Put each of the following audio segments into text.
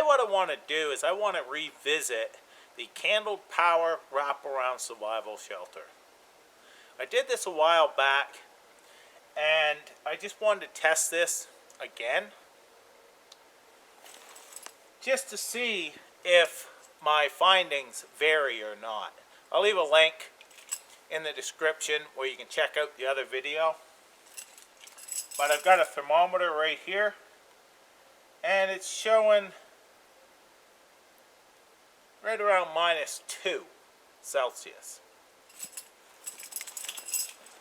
what I want to do is I want to revisit the Candled Power Wraparound Survival Shelter. I did this a while back, and I just wanted to test this again, just to see if my findings vary or not. I'll leave a link in the description where you can check out the other video. But I've got a thermometer right here, and it's showing right around -2 Celsius.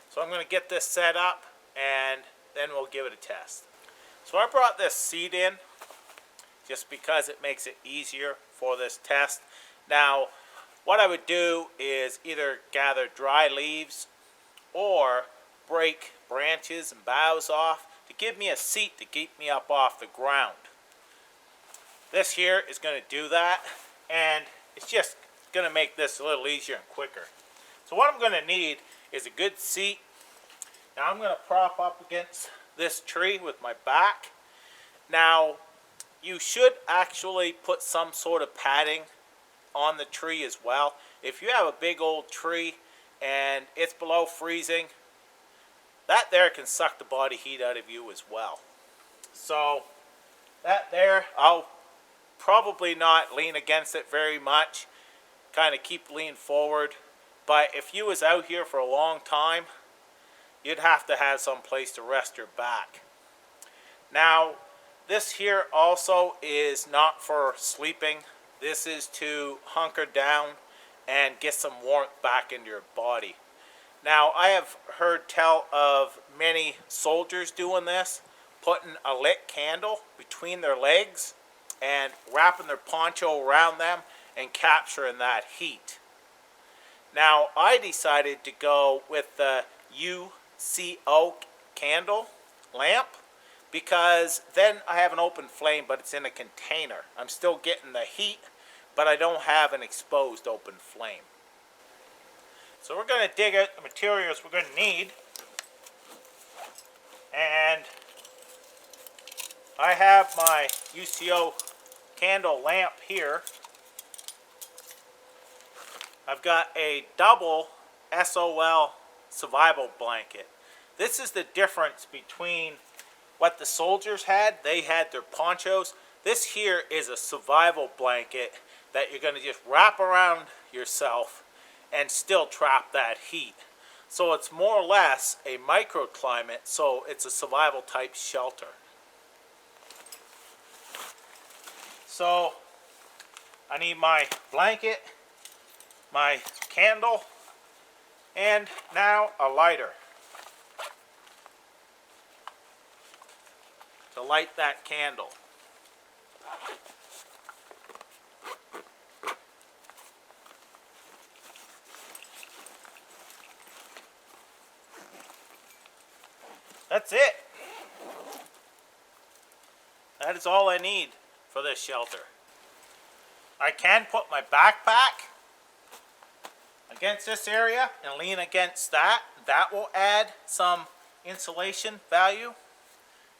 So I'm going to get this set up, and then we'll give it a test. So I brought this seat in just because it makes it easier for this test. Now, what I would do is either gather dry leaves or break branches and boughs off to give me a seat to keep me up off the ground. This here is going to do that, and it's just going to make this a little easier and quicker. So what I'm going to need is a good seat. Now I'm going to prop up against this tree with my back. Now you should actually put some sort of padding on the tree as well. If you have a big old tree and it's below freezing, that there can suck the body heat out of you as well. So that there, I'll probably not lean against it very much, kind of keep lean forward. But if you was out here for a long time, you'd have to have some place to rest your back. Now, this here also is not for sleeping. This is to hunker down and get some warmth back into your body. Now, I have heard tell of many soldiers doing this, putting a lit candle between their legs and wrapping their poncho around them and capturing that heat. Now, I decided to go with the UCO candle lamp because then I have an open flame, but it's in a container. I'm still getting the heat, but I don't have an exposed open flame. So we're going to dig out the materials we're going to need. And I have my UCO candle lamp here. I've got a double SOL survival blanket. This is the difference between what the soldiers had. They had their ponchos. This here is a survival blanket that you're going to just wrap around yourself and still trap that heat. So it's more or less a microclimate, so it's a survival type shelter. So I need my blanket, my candle, and now a lighter to light that candle. That's it. That is all I need for this shelter. I can put my backpack against this area and lean against that. That will add some insulation value.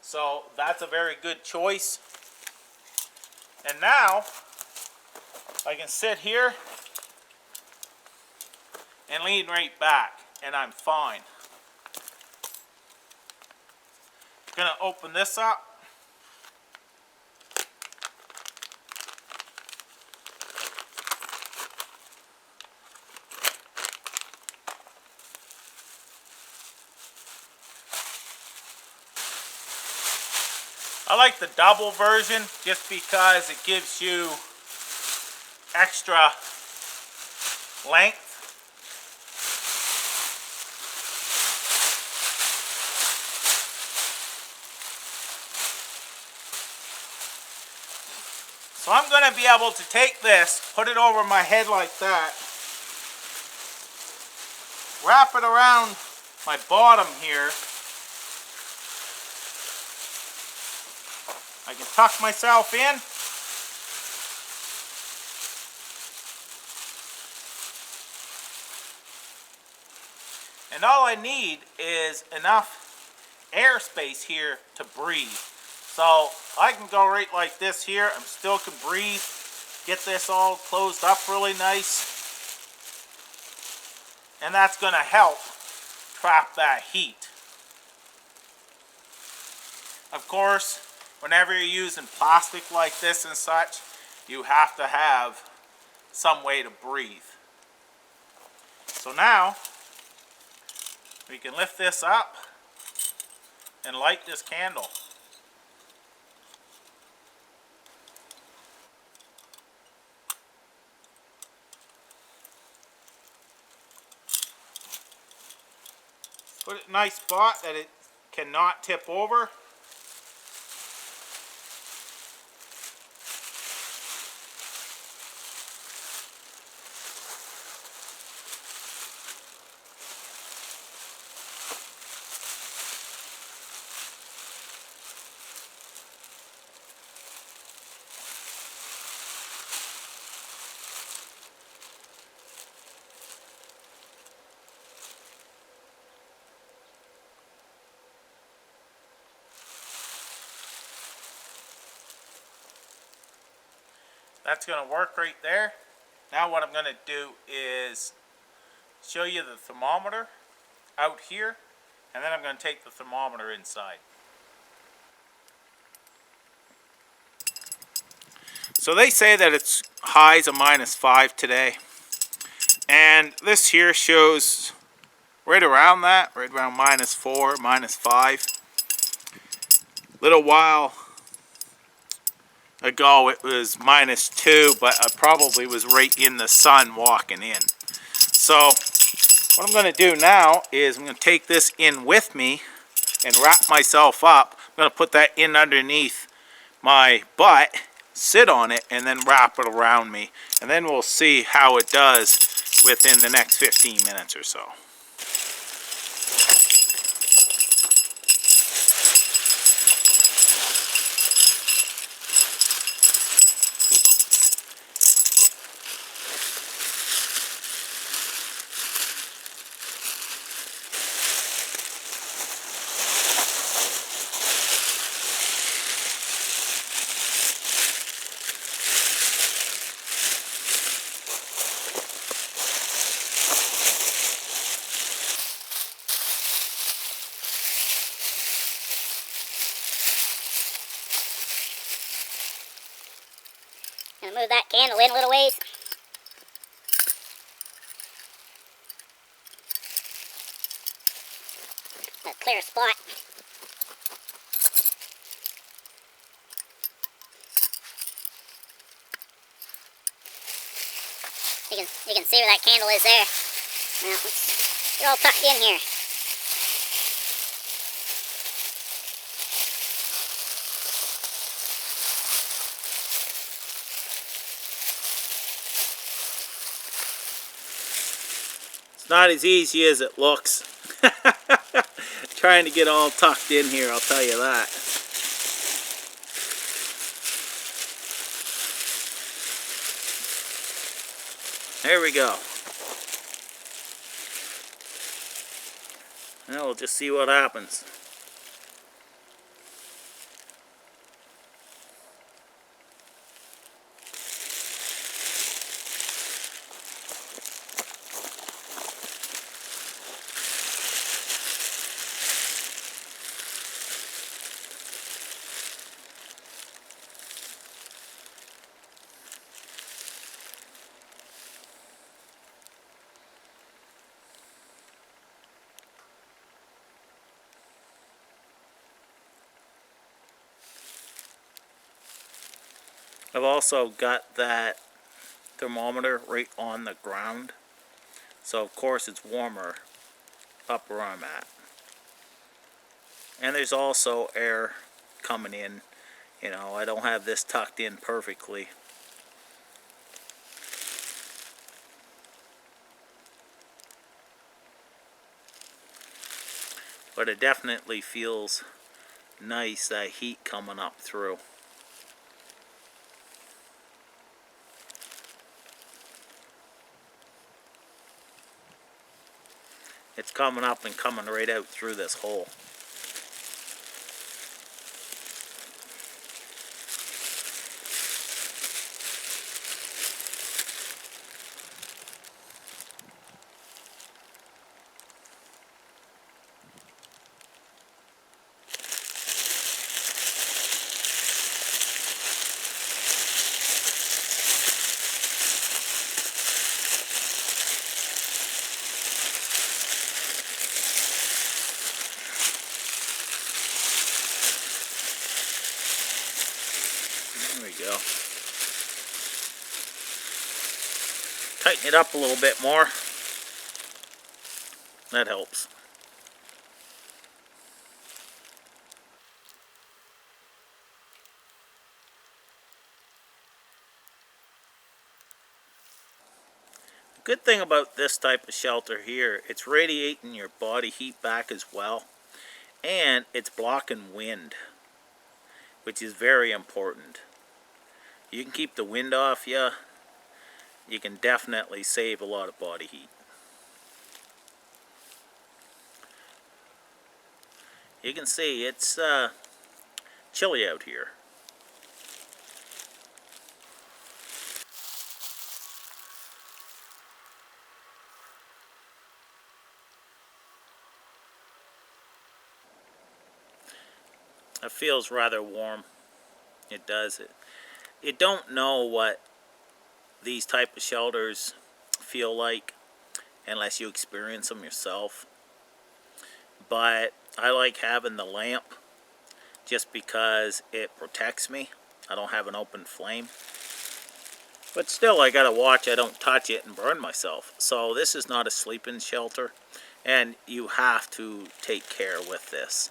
So that's a very good choice. And now I can sit here and lean right back and I'm fine. Gonna open this up. I like the double version just because it gives you extra length. So I'm going to be able to take this, put it over my head like that, wrap it around my bottom here. I can tuck myself in. And all I need is enough airspace here to breathe. So I can go right like this here. I still can breathe. Get this all closed up really nice. And that's going to help trap that heat. Of course, whenever you're using plastic like this and such, you have to have some way to breathe. So now, we can lift this up and light this candle. Put it in a nice spot that it cannot tip over. That's going to work right there. Now what I'm going to do is show you the thermometer out here, and then I'm going to take the thermometer inside. So they say that it's highs of -5 today, and this here shows right around that, right around -4, -5. Little while ago it was -2, but I probably was right in the sun walking in. So what I'm going to do now is I'm going to take this in with me and wrap myself up. I'm going to put that in underneath my butt, sit on it, and then wrap it around me. And then we'll see how it does within the next 15 minutes or so. Gonna move that candle in a little ways. A clear spot. You can see where that candle is there. Now, they're all tucked in here. It's not as easy as it looks. Trying to get all tucked in here, I'll tell you that. There we go. Now we'll just see what happens. I've also got that thermometer right on the ground, so of course it's warmer up where I'm at. And there's also air coming in. You know, I don't have this tucked in perfectly. But it definitely feels nice, that heat coming up through. It's coming up and coming right out through this hole. There we go. Tighten it up a little bit more. That helps. The good thing about this type of shelter here, it's radiating your body heat back as well, and it's blocking wind, which is very important. You can keep the wind off you. You can definitely save a lot of body heat. You can see it's chilly out here. It feels rather warm. It does. You don't know what these type of shelters feel like unless you experience them yourself. But I like having the lamp just because it protects me. I don't have an open flame. But still, I gotta watch I don't touch it and burn myself. So this is not a sleeping shelter, and you have to take care with this.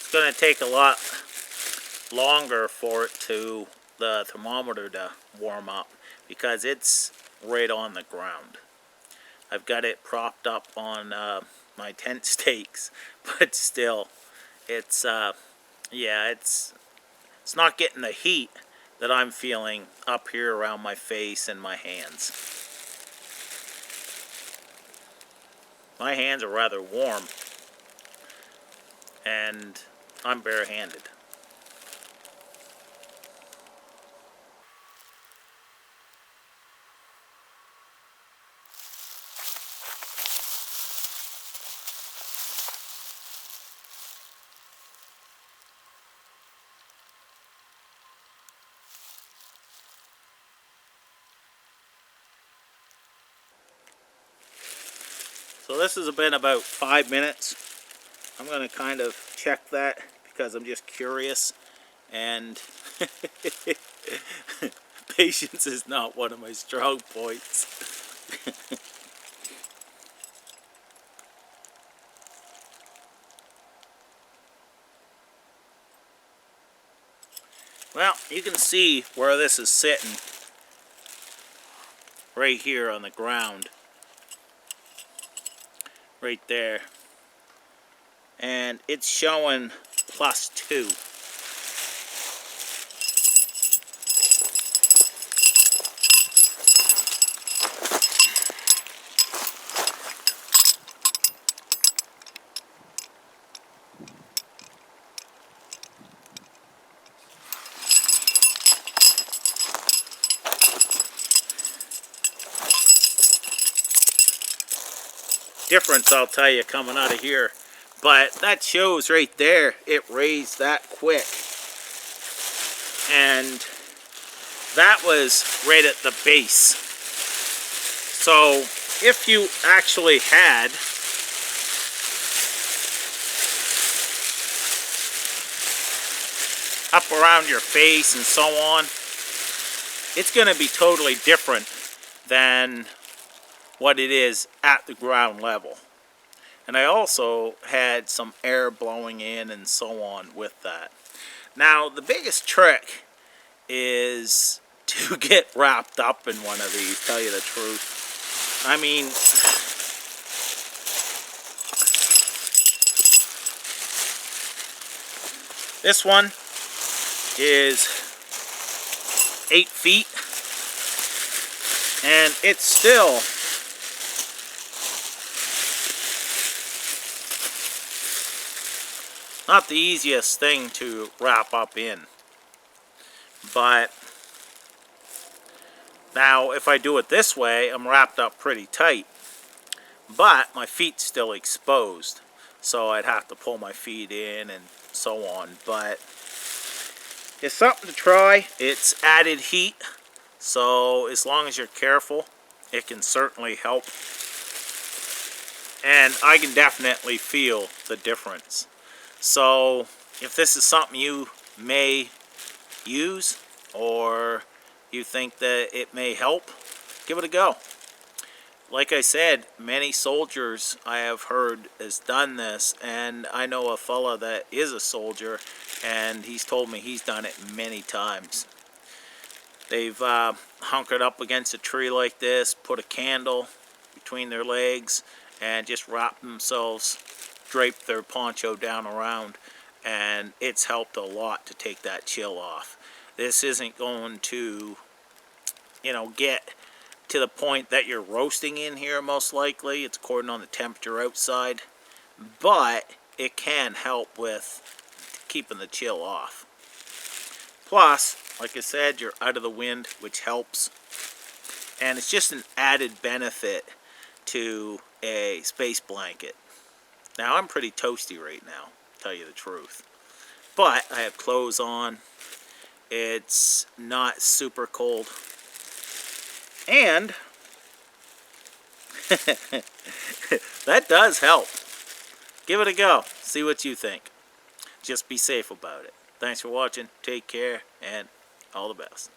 It's going to take a lot longer for the thermometer to warm up because it's right on the ground. I've got it propped up on my tent stakes, but still, it's it's not getting the heat that I'm feeling up here around my face and my hands. My hands are rather warm, and I'm barehanded. So this has been about 5 minutes. I'm going to kind of check that because I'm just curious, and patience is not one of my strong points. Well, you can see where this is sitting right here on the ground. Right there. And it's showing +2. Difference, I'll tell you, coming out of here. But that shows right there, it raised that quick. And that was right at the base. So if you actually had up around your face and so on, it's going to be totally different than what it is at the ground level. And I also had some air blowing in and so on with that. Now the biggest trick is to get wrapped up in one of these, tell you the truth. I mean, this one is 8 feet, and it's still not the easiest thing to wrap up in. But now if I do it this way, I'm wrapped up pretty tight, but my feet's still exposed, so I'd have to pull my feet in and so on. But it's something to try. It's added heat So as long as you're careful, it can certainly help. And I can definitely feel the difference. So if this is something you may use, or you think that it may help, give it a go. Like I said, many soldiers I have heard has done this, and I know a fella that is a soldier, and he's told me he's done it many times. They've hunkered up against a tree like this, put a candle between their legs, and just wrap themselves, drape their poncho down around, and it's helped a lot to take that chill off. This isn't going to, get to the point that you're roasting in here, most likely. It's according on the temperature outside, but it can help with keeping the chill off. Plus, like I said, you're out of the wind, which helps, and it's just an added benefit to a space blanket. Now, I'm pretty toasty right now, to tell you the truth, but I have clothes on. It's not super cold, and that does help. Give it a go. See what you think. Just be safe about it. Thanks for watching. Take care, and all the best.